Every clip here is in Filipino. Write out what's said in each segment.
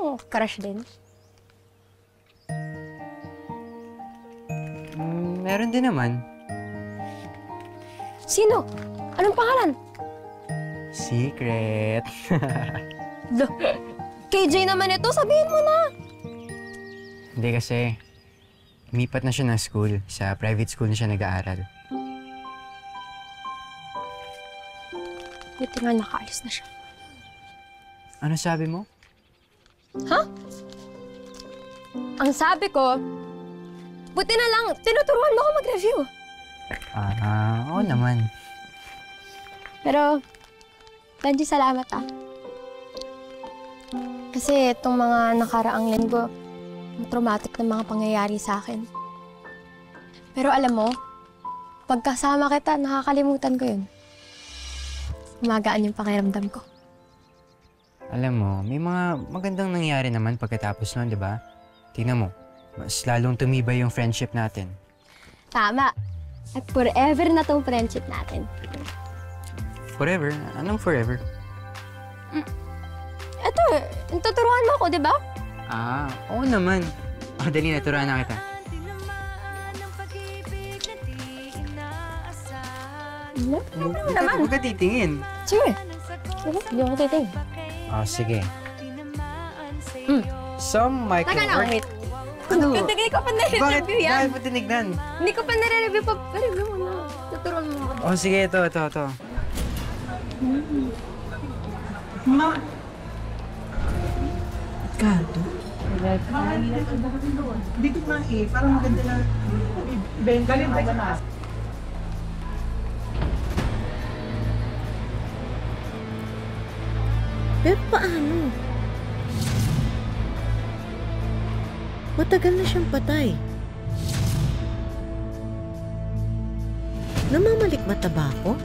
mong crush din? Meron din naman. Sino? Anong pangalan? Secret. KJ naman ito, sabihin mo na. Hindi kasi, lumipat na siya ng school. Sa private school na siya nag-aaral. Buti nga nakaalis na siya. Ano sabi mo? Ha? Ang sabi ko, buti na lang, tinuturuan mo ako mag-review. Oo naman. Pero, Benji, salamat Kasi itong mga nakaraang linggo, traumatic na mga pangyayari sa akin. Pero alam mo, pagkasama kita, nakakalimutan ko yun. Umagaan yung pakiramdam ko. Alam mo, may mga magandang nangyari naman pagkatapos nun, di ba? Tingnan mo, mas lalong tumibay yung friendship natin. Tama. At forever na tong friendship natin. Forever? Anong forever? Eto, tuturuan mo ako, di ba? Oo naman. Dali na, turuan na kita. Ano naman? Huwag ka titingin. Sige. Hindi ako titingin. Sige. Some might Taka na, wait. Ano? Hindi ko pa nare-review yan. Bakit mo tinignan? Hindi ko pa nare-review pa. Review mo na. Tuturuan mo ako. Sige, ito. Ma! Kanto? Dito nga parang maganda na ibenta ka na. Pero paano? Matagal na siyang patay. Namamalikmata ba ako?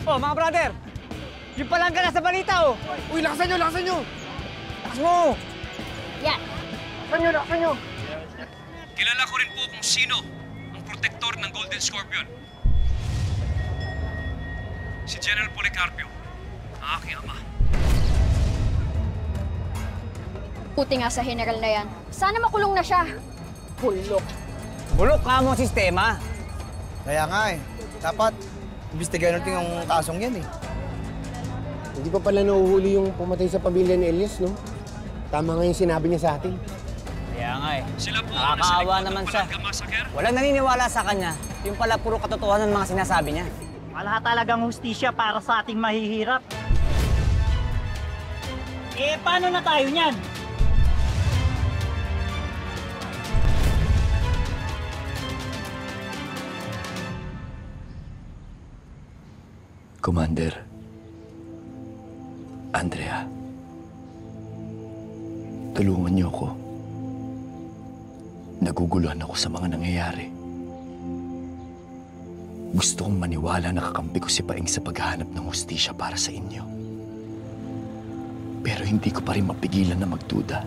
Oh, mga brother! Yung palangga na sa balita, oh! Uy, lakasan nyo! Lakasan nyo! Lakas mo! Yan. Lakasan nyo! Kilala ko rin po kung sino ang protector ng Golden Scorpion. Si General Policarpio, ang aking ama. Puti nga sa general na yan. Sana makulong na siya. Bulok. Bulok ka mo sistema. Kaya nga dapat imbestigahan natin yung kasong yan Hindi pa pala nahuhuli yung pumatay sa pamilya ni Elias, no? Tama nga yung sinabi niya sa atin. Kaya nga Sila po nakakaawa naman siya. Walang naniniwala sa kanya. Yung pala puro katotohanan ng mga sinasabi niya. Wala talagang hustisya para sa ating mahihirap. Paano na tayo niyan? Commander, Andrea, tulungan niyo ako. Naguguluhan ako sa mga nangyayari. Gusto kong maniwala na kakampi ko si Paing sa paghahanap ng hustisya para sa inyo. Pero hindi ko pa rin mapigilan na magduda.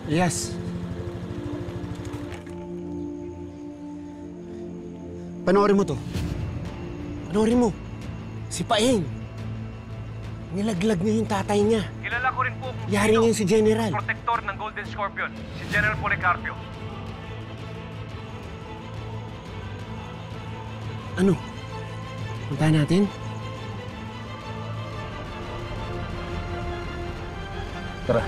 Elias. Panoorin mo to. Panoorin mo. Si Paing. Nilaglag niya yung tatay niya. Kilala ko rin po kung Yari niya si General. protector ng Golden Scorpion, si General Policarpio. Ano? Puntahan natin? Tara.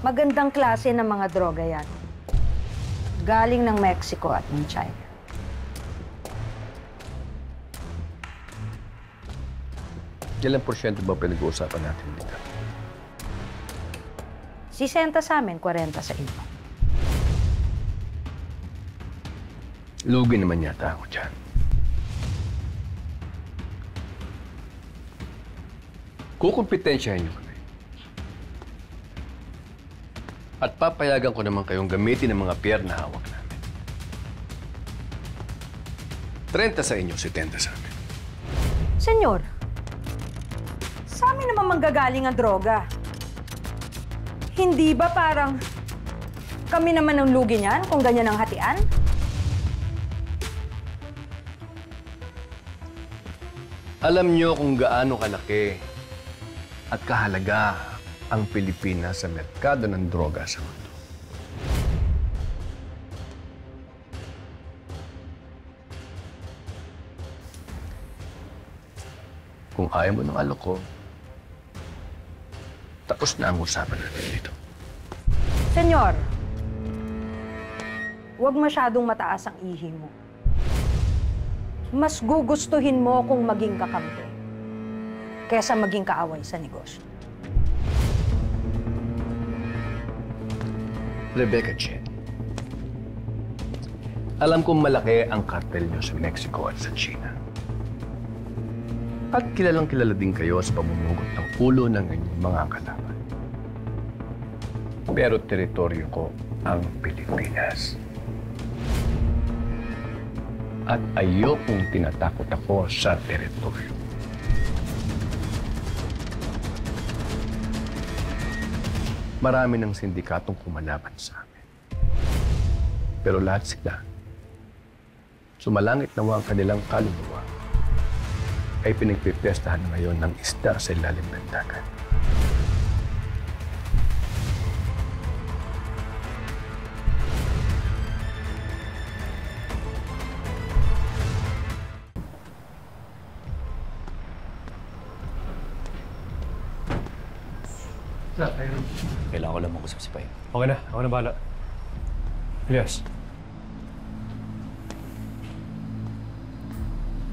Magandang klase ng mga droga yan. Galing ng Mexico at ng China. Ilang porsyento ba pinag-uusapan natin dito? 60 sa amin, 40 sa inyo. Lugi naman yata ako dyan. Kukumpetensyahin niyo kami. At papayagan ko naman kayong gamitin ang mga pier na hawak namin. 30 sa inyo, 70 sa amin. Senyor, sa amin naman manggagaling ang droga. Hindi ba parang kami naman ang lugi niyan kung ganyan ang hatian? Alam niyo kung gaano kalaki at kahalaga ang Pilipinas sa merkado ng droga sa mundo. Kung ayaw mo ng alok ko, tapos na ang usapan natin dito. Senyor, huwag masyadong mataas ang ihi mo. Mas gugustuhin mo kung maging kakampi kesa maging kaaway sa negosyo. Rebecca Chen, alam kong malaki ang kartel niyo sa Mexico at sa China. At kilalang kilala din kayo sa pamumugot ng ulo ng inyong mga kalaban. Pero teritoryo ko ang Pilipinas. At ayokong tinatakot ako sa teritoryo. Marami ng sindikatong kumalaban sa amin. Pero lahat sila, sumalangit nawa ang kanilang kaluluwa, ay pinagpipestahan ngayon ng isda sa ilalim ng dagat. Kailangan ko lang mag-usap si Pai. Okay na. Ako na bahala. Elias.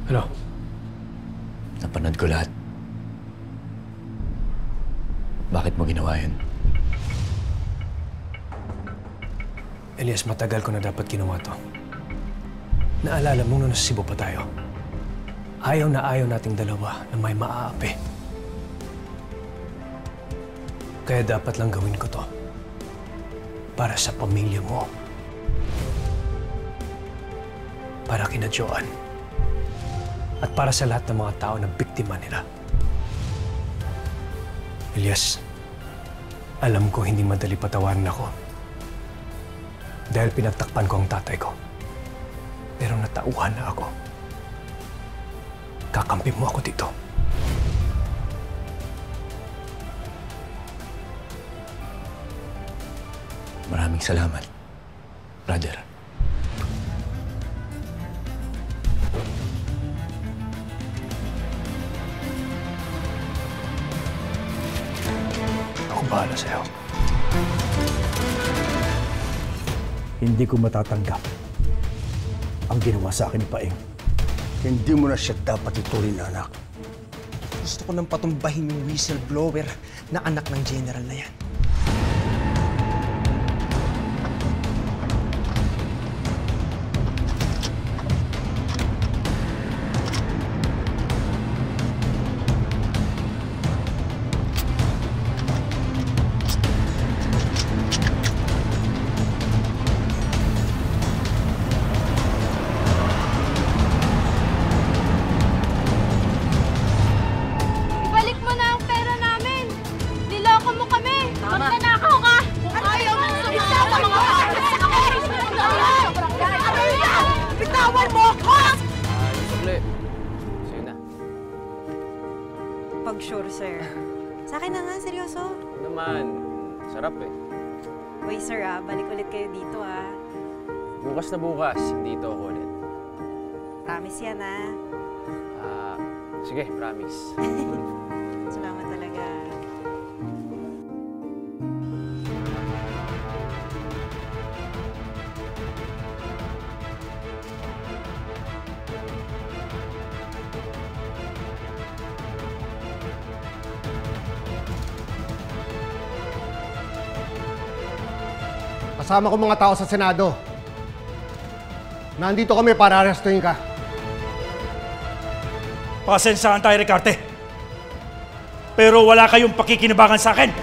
Ano? Napanood ko lahat. Bakit mo ginawa yun? Elias, matagal ko na dapat ginawa to. Naalala mo nung nasa Cebu pa tayo. Ayaw na ayaw nating dalawa na may maaapi. Kaya dapat lang gawin ko to. Para sa pamilya mo. Para kina Joan. At para sa lahat ng mga tao na biktima nila. Elias, alam ko hindi madali patawarin ako. Dahil pinagtakpan ko ang tatay ko. Pero natauhan na ako. Kakampi mo ako dito. Maraming salamat, brother. Ako bahala sa'yo. Hindi ko matatanggap ang ginawa sa akin ni Paeng. Hindi mo na siya dapat ituloy na anak. Gusto ko nang patumbahin yung whistleblower na anak ng general na yan. Ibalik mo na ang pera namin! Niloko mo kami! Magnanakaw ka! Kung ayaw mo sumama sa mga bitawan mo ako! Sukli. Sa'yo na. Pag sure, sir. Sa akin na nga, seryoso. Naman, sarap eh. Uy, sir, balik ulit kayo dito, Bukas na bukas, dito ako ulit. Promise yan, Sige, promise. Salamat talaga. Kasama ko mga tao sa Senado. Nandito kami para arestuhin ka. Pasensyahan tayo, Ricarte. Pero wala kayong pakikinabangan sa akin.